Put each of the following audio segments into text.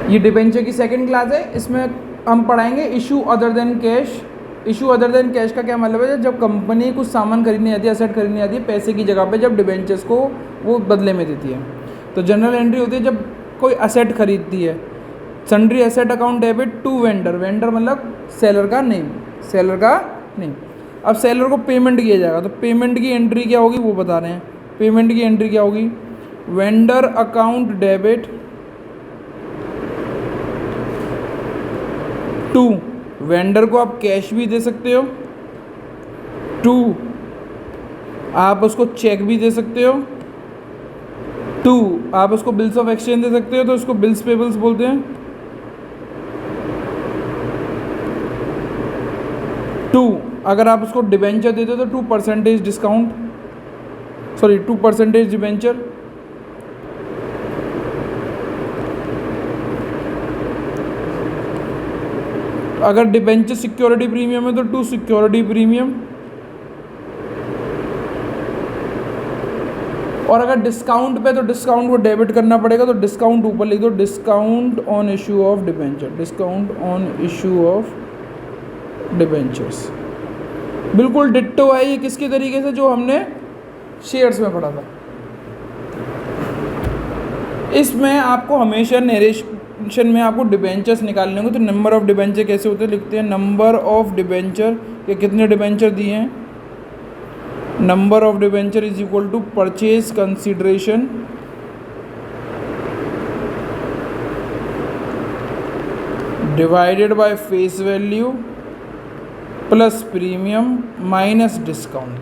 ये डिबेंचर की second class है। इसमें हम पढ़ाएंगे issue other than cash. Issue other than cash का क्या मतलब है? जब कंपनी कुछ सामान खरीदने आती है, असेट खरीदने आती है पैसे की जगह पे, जब डिबेंचर्स को वो बदले में देती है। तो जनरल एंट्री होती है जब कोई असेट खरीदती है। Sundry asset account debit to vendor, vendor मतलब सेलर का नेम, सेलर का नेम। अब सेलर को पेमेंट किया जाएगा, तो पेमेंट की एंट्री क्या होगी वो बता रहे हैं। पेमेंट की एंट्री क्या होगी? Vendor account debit to, vendor को आप कैश भी दे सकते हो, टू आप उसको चेक भी दे सकते हो, टू आप उसको बिल्स ऑफ एक्सचेंज दे सकते हो, तो उसको बिल्स पेबल्स बोलते हैं। टू अगर आप उसको डिबेंचर देते हो तो 2% डिस्काउंट, सॉरी 2% डिबेंचर। अगर डिबेंचर सिक्योरिटी प्रीमियम है तो 2 सिक्योरिटी प्रीमियम। और अगर डिस्काउंट पे तो डिस्काउंट को डेबिट करना पड़ेगा, तो डिस्काउंट ऊपर लिख दो, discount on issue of debenture, discount on issue of debentures. बिल्कुल डिट्टो है ये, किसके तरीके से? जो हमने शेयर्स में पढ़ा था। इसमें आपको हमेशा नरेशन में आपको डिबेंचर्स निकालने होंगे। तो नंबर ऑफ डिबेंचर कैसे होते हैं? लिखते हैं नंबर ऑफ डिबेंचर, ये कितने डिबेंचर दिए हैं। Number of debenture is equal to purchase consideration divided by face value plus premium minus discount,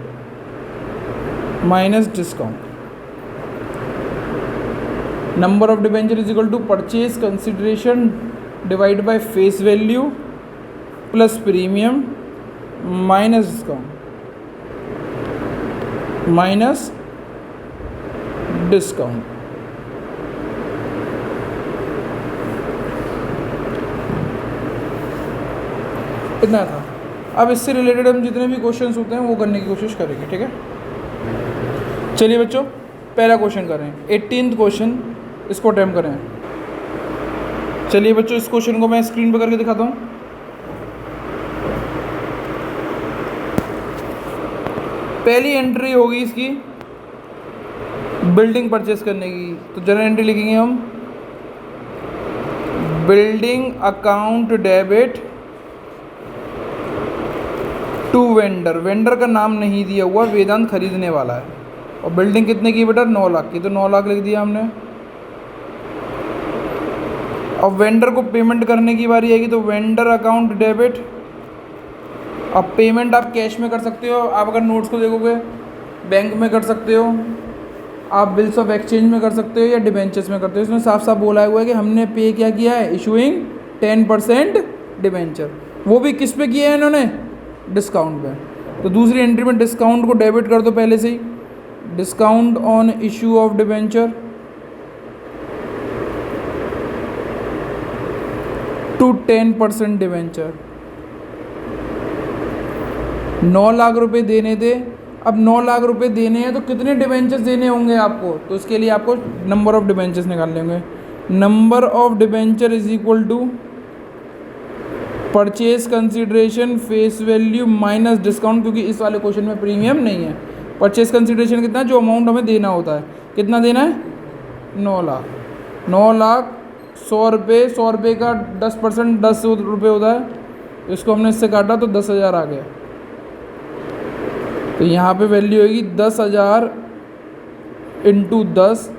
minus discount. Number of debenture is equal to purchase consideration divide by face value plus premium minus discount, minus discount. इतना था। अब इससे related हम जितने भी questions होते हैं वो करने की कोशिश करेंगे, ठीक है। चलिए बच्चों, पहला क्वेश्चन करें, 18th क्वेश्चन, इसको अटेम्प्ट करें। चलिए बच्चों, इस क्वेश्चन को मैं स्क्रीन पर करके दिखाता हूँ। पहली एंट्री होगी इसकी बिल्डिंग परचेस करने की, तो जनरल एंट्री लिखेंगे हम, building account debit to vendor. Vendor का नाम नहीं दिया हुआ, वेदांत खरीदने वाला है। और बिल्डिंग कितने की बेटा? 9 लाख की, तो 9 लाख लिख दिया हमने। अब वेंडर को पेमेंट करने की बारी आएगी, तो वेंडर अकाउंट डेबिट। अब पेमेंट आप कैश में कर सकते हो, आप अगर नोट्स को देखोगे बैंक में कर सकते हो, आप बिल्स ऑफ एक्सचेंज में कर सकते हो, या डिबेंचर्स में करते हो। इसमें साफ साफ बोला हुआ है कि हमने पे क्या किया है? Issuing 10% debenture. वो भी किस पे किया है इन्होंने? डिस्काउंट पे। तो दूसरी एंट्री में डिस्काउंट को डेबिट कर दो पहले से ही, discount on issue of debenture to 10% debenture. 9 lakh रुपए देने थे। अब 9 लाख रुपए देने हैं तो कितने डिबेंचर्स देने होंगे आपको? तो इसके लिए आपको नंबर ऑफ डिबेंचर्स निकालने होंगे। Number of debenture is equal to purchase consideration face value minus discount, क्योंकि इस वाले क्वेश्चन में प्रीमियम नहीं है। परचेज कंसिडरेशन कितना है? जो अमाउंट हमें देना होता है, कितना देना है? 9 लाख। 9 लाख 100 रुपये, 100 रुपये का 10% 10 रुपये होता है। इसको हमने इससे काटा तो 10,000 आ गया। तो यहाँ पे वैल्यू होगी 10,000 इंटू 10,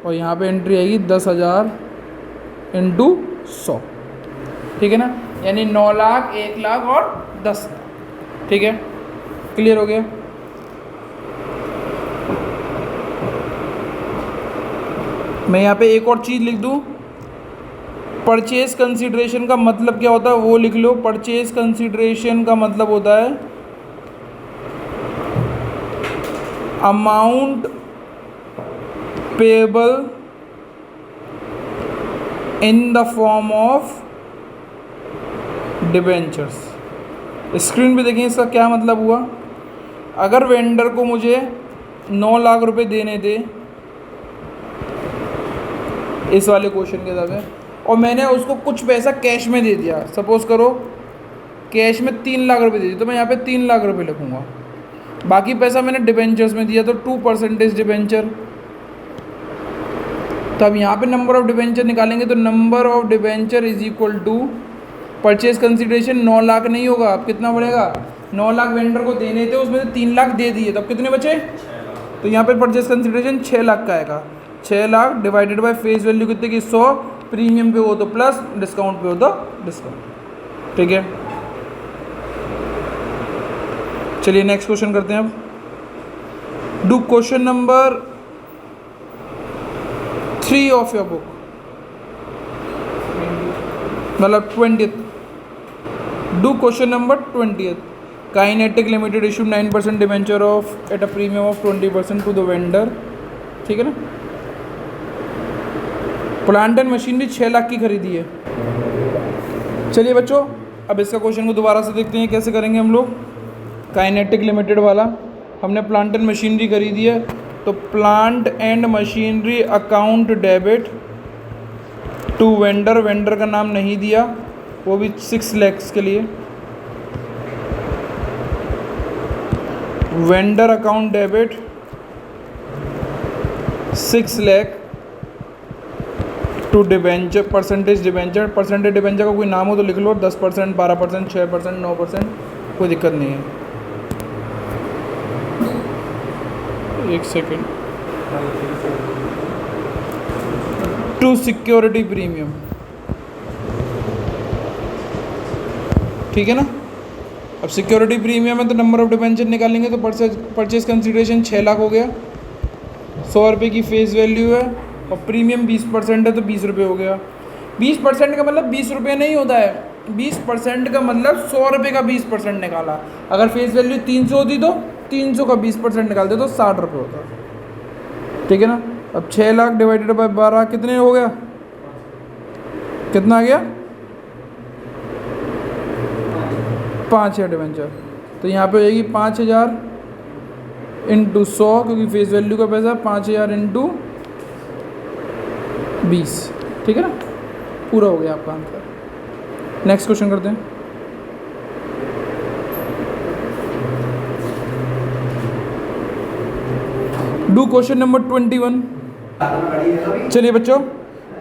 और यहाँ पे एंट्री आएगी 10,000 इंटू 100, ठीक है ना। यानी 9 लाख, 1 लाख और 10 लाख, ठीक है। क्लियर हो गया? मैं यहाँ पे एक और चीज़ लिख दूँ, परचेज कंसिडरेशन का मतलब क्या होता है वो लिख लो। परचेज कंसिडरेशन का मतलब होता है amount payable in the form of debentures. Screen पे देखें इसका क्या मतलब हुआ। अगर वेंडर को मुझे 9 लाख रुपए देने थे इस वाले क्वेश्चन के हिसाब से, और मैंने उसको कुछ पैसा कैश में दे दिया, सपोज़ करो कैश में 3 लाख रुपए दे दिए, तो मैं यहाँ पे 3 लाख रुपए लिखूँगा। बाकी पैसा मैंने डिबेंचर्स में दिया तो 2% डिबेंचर। तो अब यहाँ पे नंबर ऑफ डिबेंचर निकालेंगे तो number of debenture is equal to purchase consideration 9 lakh नहीं होगा, अब कितना बढ़ेगा, 9 लाख वेंडर को देने थे, उसमें से 3 लाख दे दिए, तो अब कितने बचे, तो यहाँ पे परचेज कंसिडरेशन 6 लाख का आएगा। 6 lakh divided by face value कितने की 100, प्रीमियम पे हो तो प्लस, डिस्काउंट पे हो तो डिस्काउंट। ठीक है, चलिए नेक्स्ट क्वेश्चन करते हैं अब। Do question number 3 of your book, मतलब 20th। Do question number 20th। Kinetic limited issue 9% debenture of at a premium of 20% to the vendor. ठीक है ना। प्लांट एंड मशीनरी 6 लाख की खरीदी है। चलिए बच्चों, अब इसका क्वेश्चन को दोबारा से देखते हैं कैसे करेंगे हम लोग। काइनेटिक लिमिटेड वाला, हमने प्लांट एंड मशीनरी खरीदी है, तो plant and machinery account debit to vendor, vendor का नाम नहीं दिया, वो भी 6 लाख के लिए। Vendor account debit 6 lakh to debenture, percentage debenture, percentage debenture का कोई नाम हो तो लिख लो, 10%, 12%, 6%, 9%, कोई दिक्कत नहीं है। एक सेकेंड। टू सिक्योरिटी प्रीमियम, ठीक है ना। अब सिक्योरिटी प्रीमियम है तो नंबर ऑफ डिबेंचर निकालेंगे तो परचेज कंसिडरेशन 6 लाख हो गया, 100 रुपये की फेस वैल्यू है और प्रीमियम 20% है तो 20 रुपये हो गया। 20% का मतलब 20 रुपये नहीं होता है, 20% का मतलब 100 रुपये का 20% निकाला। अगर फेस वैल्यू 300 होती तो 300 का 20% निकालते तो 60 रुपये होता। ठीक है ना। अब 6 लाख डिवाइडेड बाय 12 कितने हो गया, कितना आ गया, 5,000 डिवेंचर। तो यहाँ पे हो जाएगी 5,000 इंटू 100, क्योंकि फेस वैल्यू का पैसा 5,000 इंटू 20। ठीक है ना, पूरा हो गया आपका आंसर। नेक्स्ट क्वेश्चन करते हैं। Do question number 21। चलिए बच्चों,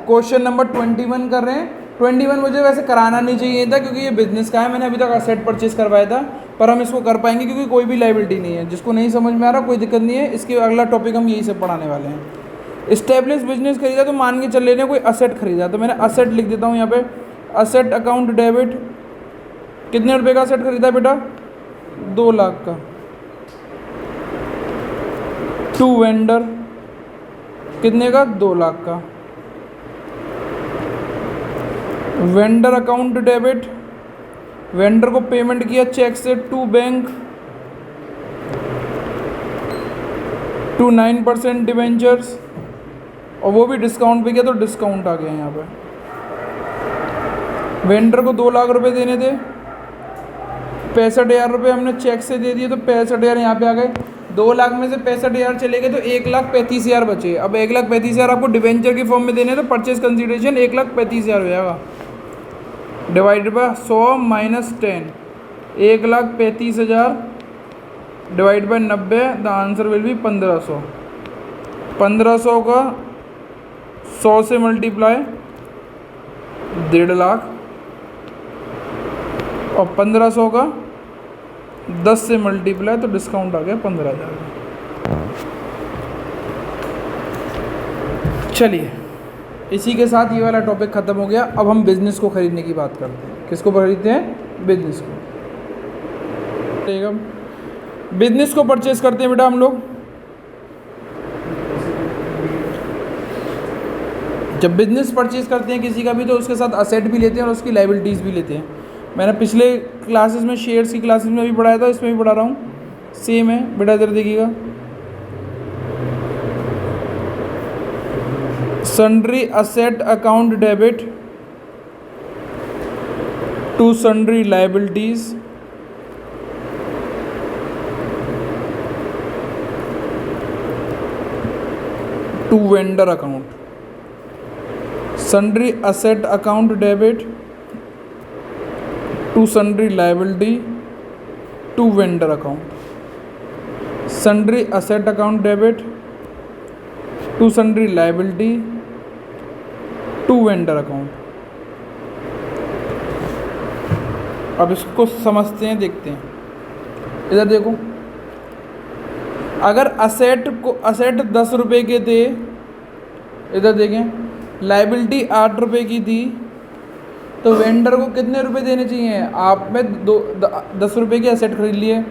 क्वेश्चन नंबर 21 कर रहे हैं। 21 मुझे वैसे कराना नहीं चाहिए था क्योंकि ये बिजनेस का है, मैंने अभी तक असेट परचेज करवाया था, पर हम इसको कर पाएंगे क्योंकि कोई भी लाइबिलिटी नहीं है। जिसको नहीं समझ में आ रहा कोई दिक्कत नहीं है, इसके अगला टॉपिक हम यही से पढ़ाने वाले हैं। इस्टेब्लिश बिजनेस खरीदा तो मान के चल लेने कोई असेट खरीदा, तो मैंने असेट लिख देता हूँ यहाँ पे। असेट अकाउंट डेबिट, कितने रुपये का असेट खरीदा बेटा, 2 लाख का। टू वेंडर, कितने का, 2 लाख का। वेंडर अकाउंट डेबिट, वेंडर को पेमेंट किया चेक से टू बैंक, टू 9% डिवेंचर्स, और वो भी डिस्काउंट पे किया तो डिस्काउंट आ गया यहाँ पे। वेंडर को 2 लाख रुपए देने थे, 65,000 रुपये हमने चेक से दे दिए तो 65,000 यहाँ पे आ गए। 2 लाख में से 65,000 चले गए तो 1,35,000 बचे। अब 1,35,000 आपको डिवेंचर की फॉर्म में देने तो परचेज कंसिडरेशन 1,35,000 हो जाएगा, divided by 100 minus 10, 1,35,000 divide by 90, the answer will be 1,500। 1,500 का 100 से मल्टीप्लाई 1.5 लाख, और 1,500 का 10 से मल्टीप्लाई तो डिस्काउंट आ गया 15,000। चलिए, इसी के साथ ये वाला टॉपिक ख़त्म हो गया। अब हम बिज़नेस को ख़रीदने की बात करते हैं। किसको खरीदते हैं, बिज़नेस को। ठीक है, बिज़नेस को परचेज करते हैं बेटा हम लोग। जब बिज़नेस परचेज करते हैं किसी का भी तो उसके साथ असेट भी लेते हैं और उसकी लाइबिलिटीज़ भी लेते हैं। मैंने पिछले क्लासेस में शेयर्स की क्लासेस में भी पढ़ाया था, इसमें भी पढ़ा रहा हूँ, सेम है बेटा। इधर देखिएगा, sundry asset account debit to sundry liabilities to vendor account. Sundry asset account debit to sundry liability to vendor account. Sundry asset account debit to sundry liability to vendor account. अब इसको समझते हैं, देखते हैं। इधर देखो, अगर असेट 10 रुपये के थे, इधर देखें, लायबिलिटी 8 रुपये की थी, तो वेंडर को कितने रुपए देने चाहिए? आपने 10 रुपये की असेट खरीद लिए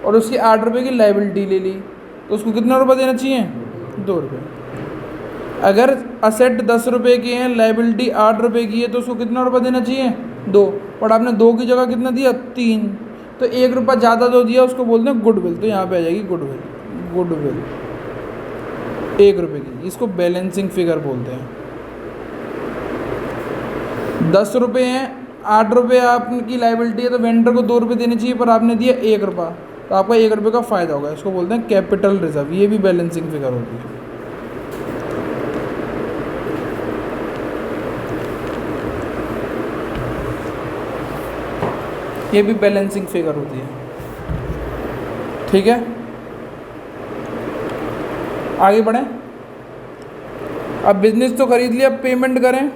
और उसकी 8 रुपये की लायबिलिटी ले ली, तो उसको कितना रुपये देना चाहिए? 2 रुपये। अगर असेट 10 रुपये की है, लायबिलिटी 8 रुपये की है, तो उसको कितना रुपये देना चाहिए? 2। और आपने 2 की जगह कितना दिया? 3। तो 1 रुपया ज़्यादा दो दिया, उसको बोलते हैं गुडविल। तो यहाँ पे आ जाएगी गुडविल 1 रुपये की। इसको बैलेंसिंग फिगर बोलते हैं। 10 रुपये हैं, 8 रुपये आपकी लायबिलिटी है, तो वेंडर को 2 रुपये देने चाहिए, पर आपने दिया 1 रुपया, तो आपका 1 रुपये का फ़ायदा होगा। इसको बोलते हैं कैपिटल रिजर्व। ये भी बैलेंसिंग फिगर होती है। ये भी बैलेंसिंग फिगर होती है। ठीक है, आगे बढ़ें। अब बिजनेस तो खरीद लिया, अब पेमेंट करें।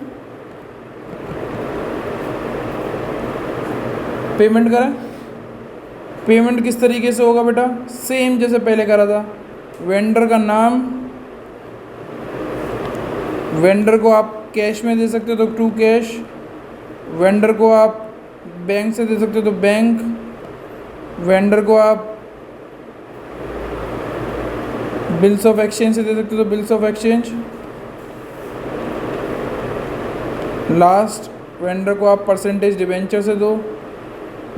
पेमेंट किस तरीके से होगा बेटा? सेम जैसे पहले करा था। वेंडर का नाम, वेंडर को आप कैश में दे सकते हो तो टू कैश, वेंडर को आप बैंक से दे सकते हो तो बैंक, वेंडर को आप बिल्स ऑफ एक्सचेंज से दे सकते हो तो bills of exchange. Last, vendor को आप परसेंटेज डिबेंचर से दो।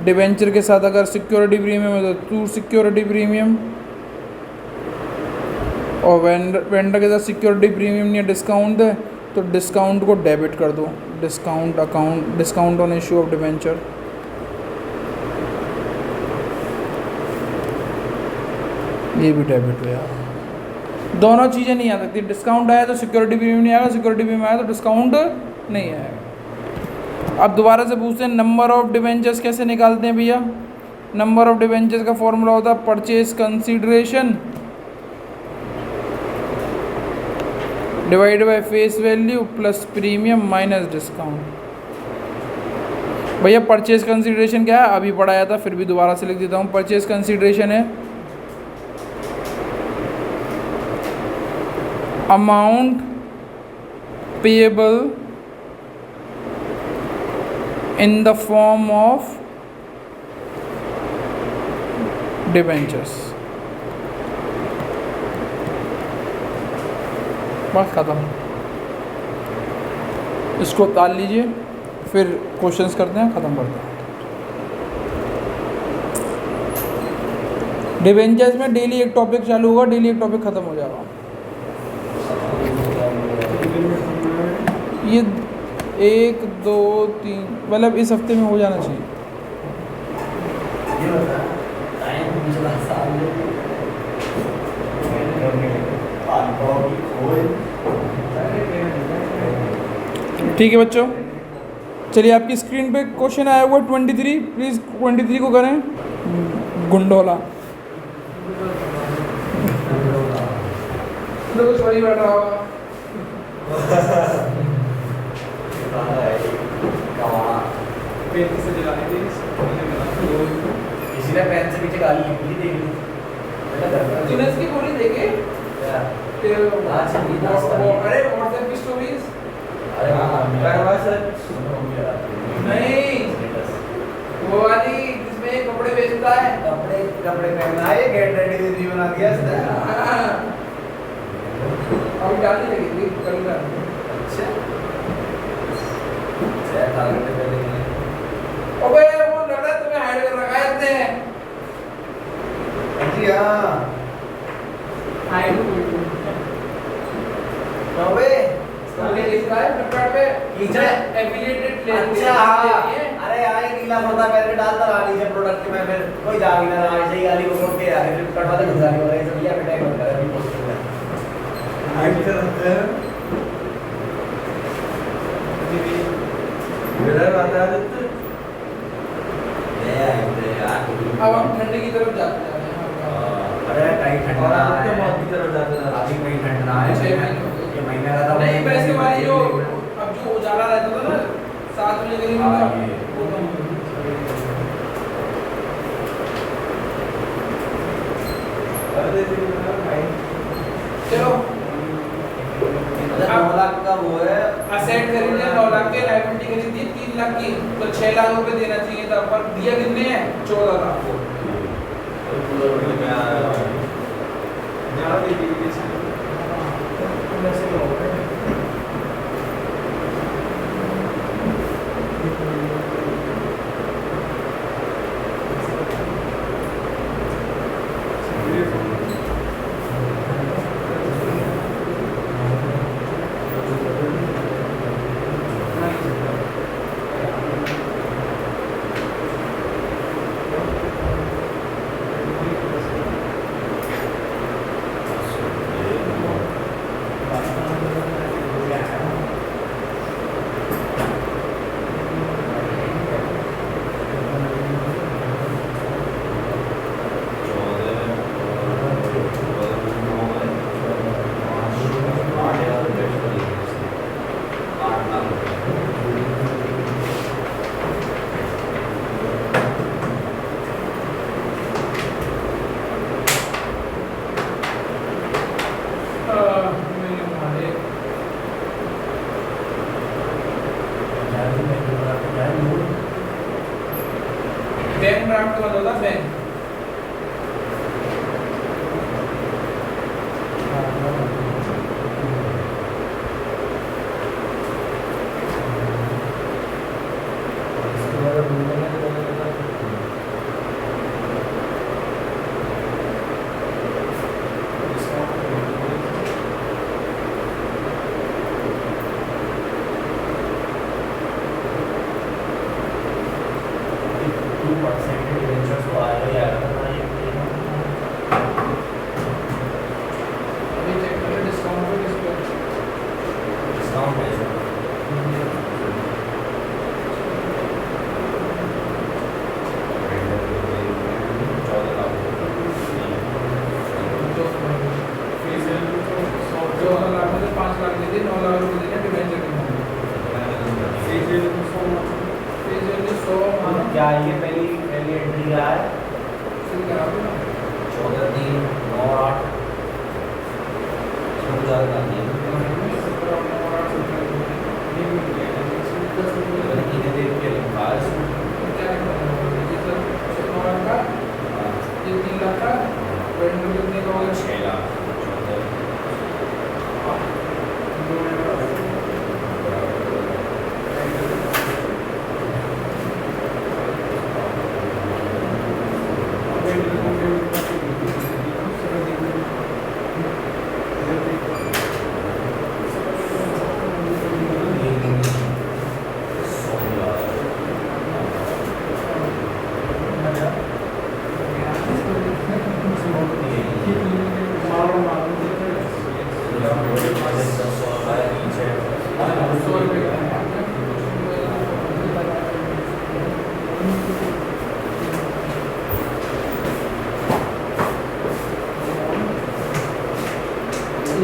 डिबेंचर के साथ अगर सिक्योरिटी प्रीमियम है तो 2 सिक्योरिटी प्रीमियम, और वेंडर के साथ सिक्योरिटी प्रीमियम या डिस्काउंट है तो डिस्काउंट को डेबिट कर दो। Discount account, discount on issue of debenture. ये भी डेबिट हुआ। दोनों चीज़ें नहीं आ सकती। डिस्काउंट आया तो सिक्योरिटी प्रीमियम नहीं आएगा, सिक्योरिटी प्रीमियम आया तो डिस्काउंट नहीं आएगा। अब दोबारा से पूछते हैं, नंबर ऑफ डिबेंचर्स कैसे निकालते हैं भैया? नंबर ऑफ डिबेंचर्स का फॉर्मूला होता है purchase consideration divide by face value plus premium minus discount. भैया परचेज कंसीडरेशन क्या है? अभी पढ़ाया था, फिर भी दोबारा से लिख देता हूँ। परचेज कंसीडरेशन है amount payable in the form of debentures। बस ख़त्म। इसको ताल लीजिए, फिर क्वेश्चंस करते हैं, ख़त्म करते हैं। डिबेंचर्स में डेली एक टॉपिक चालू होगा, डेली एक टॉपिक ख़त्म हो जाएगा। ये 1 2 3 मतलब इस हफ्ते में हो जाना चाहिए। ठीक है बच्चों, चलिए आपकी स्क्रीन पे क्वेश्चन आया हुआ 23। प्लीज़ 23 को करें। गुंडोला कुछ बड़ी बैठ रहा होगा। किसी ने पेन से पीछे गाली लिख ली, देख ली। जिनस की गोली देखे अरे व्हाट्सएप की स्टोरीज। अरे हाँ सर, नहीं वो वाली जिसमें कपड़े बेचता है, कपड़े पहना है, गेट रेडी दीदी बना दिया इसने। अभी डालने लगी थी कल का। अच्छा 6 घंटे पहले। अबे वो लग रहा है तुम्हें हाइड कर रखा है इसने। जी हाँ, हाइड अबे हमने लिखा है फ्लिपकार्ट पे नीचे एफिलिएटेड ले। अच्छा हाँ, अरे यार ये नीला पर्दा पहन के डालता रहा नीचे प्रोडक्ट के। मैं फिर कोई जा भी ना रहा, ऐसे ही गाली को छोड़ के आ गए। फ्लिपकार्ट वाले गुस्सा नहीं हो रहे, सब ये अटैक होता है अभी पोस्ट में। हाइड करते हैं अब हम ठंडे की तरफ जाते हैं। अरे कहीं ठंडा रहा है अभी कहीं ठंड रहा है 6 महीने हो गए। ये महीना का था नहीं वैसे वाली जो अब जो उजाला रहता था ना 7 बजे करीब हाँ, का, ये। वो कम हो गया। चलो अच्छा 9 लाख का वो है असेट खरीदे 9 लाख के, लायबिलिटी खरीदी 3 लाख की, तो 6 लाख रुपए देना चाहिए था, पर दिया कितने हैं 14 लाख को। बैंक ड्राफ्ट का मतलब होता है बैंक। अभी चेक कर डिस्काउंट को किस पे। जो 14 लाख में से 5 लाख दे दिए, 9 लाख रुपए देने डिवेंचर के मामले में। फीस वैल्यू 100 मानो क्या ये पहली पहली एंट्री क्या है सील करा दो ना। 14/3/9/8 इसमें ज़्यादा कर दिया इन्हें देख के लिखा है इसमें। क्या लिखा है? ये सर 9 लाख का, ये 3 लाख का, वेंडर कितने का होगा? 6 लाख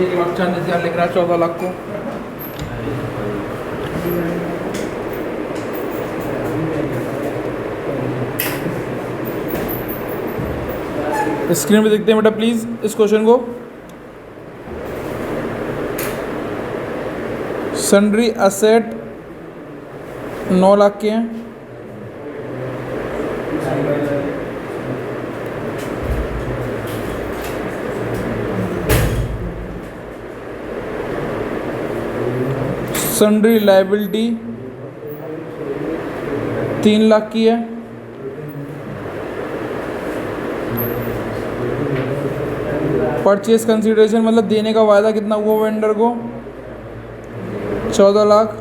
एक लाख 40,000 लिख रहा है 14 लाख को। स्क्रीन पे देखते हैं बेटा प्लीज इस क्वेश्चन को। सन्ड्री असेट 9 लाख के हैं, सन्ड्री लायबिलिटी 3 लाख की है, परचेज कंसीडरेशन मतलब देने का वायदा कितना हुआ वेंडर को 14 लाख,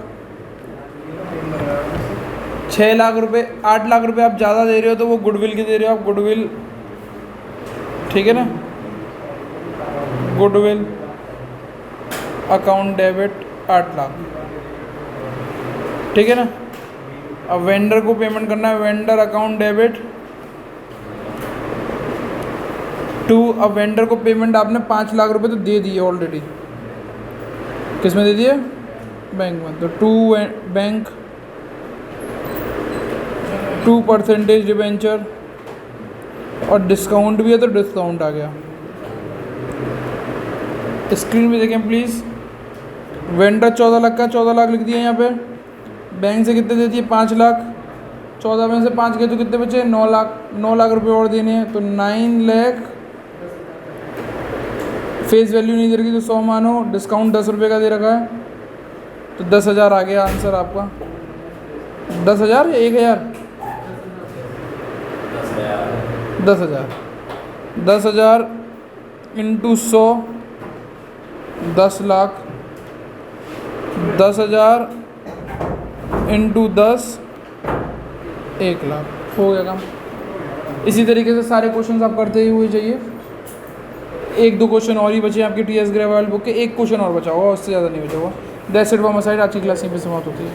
6 लाख रुपए 8 लाख रुपए आप ज़्यादा दे रहे हो तो वो गुडविल की दे रहे हो आप, गुडविल ठीक है ना, गुडविल अकाउंट डेबिट 8 लाख। ठीक है ना। अब वेंडर को पेमेंट करना है, वेंडर अकाउंट डेबिट टू। अब वेंडर को पेमेंट आपने 5 लाख रुपए तो दे दिए ऑलरेडी। किस में दे दिए? बैंक में। तो टू बैंक 2% डिबेंचर और डिस्काउंट भी है तो डिस्काउंट आ गया। स्क्रीन पे देखें प्लीज़। वेंडर 14 लाख का 14 लाख लिख दिया यहाँ पे। बैंक से कितने दे दिए? 5 लाख। 14 में से 5 गए तो कितने बचे? 9 लाख। 9 लाख रुपए और देने हैं तो 9 लाख। फेस वैल्यू नहीं दे रखी तो 100 मानो। डिस्काउंट 10 रुपये का दे रखा है तो 10,000 आ गया आंसर आपका। 10,000 या 1,000? 10,000। 10,000 इंटू 100 10 लाख। 10,000 इंटू 10 1 लाख। हो गया काम। इसी तरीके से सारे क्वेश्चन आप करते ही हुए चाहिए। 1-2 क्वेश्चन और ही बचे आपके TS ग्रेवाल बुक के। 1 क्वेश्चन और बचा हुआ, उससे ज़्यादा नहीं बचा हुआ। That's it from my side. आज की क्लास यहीं पे समाप्त होती है।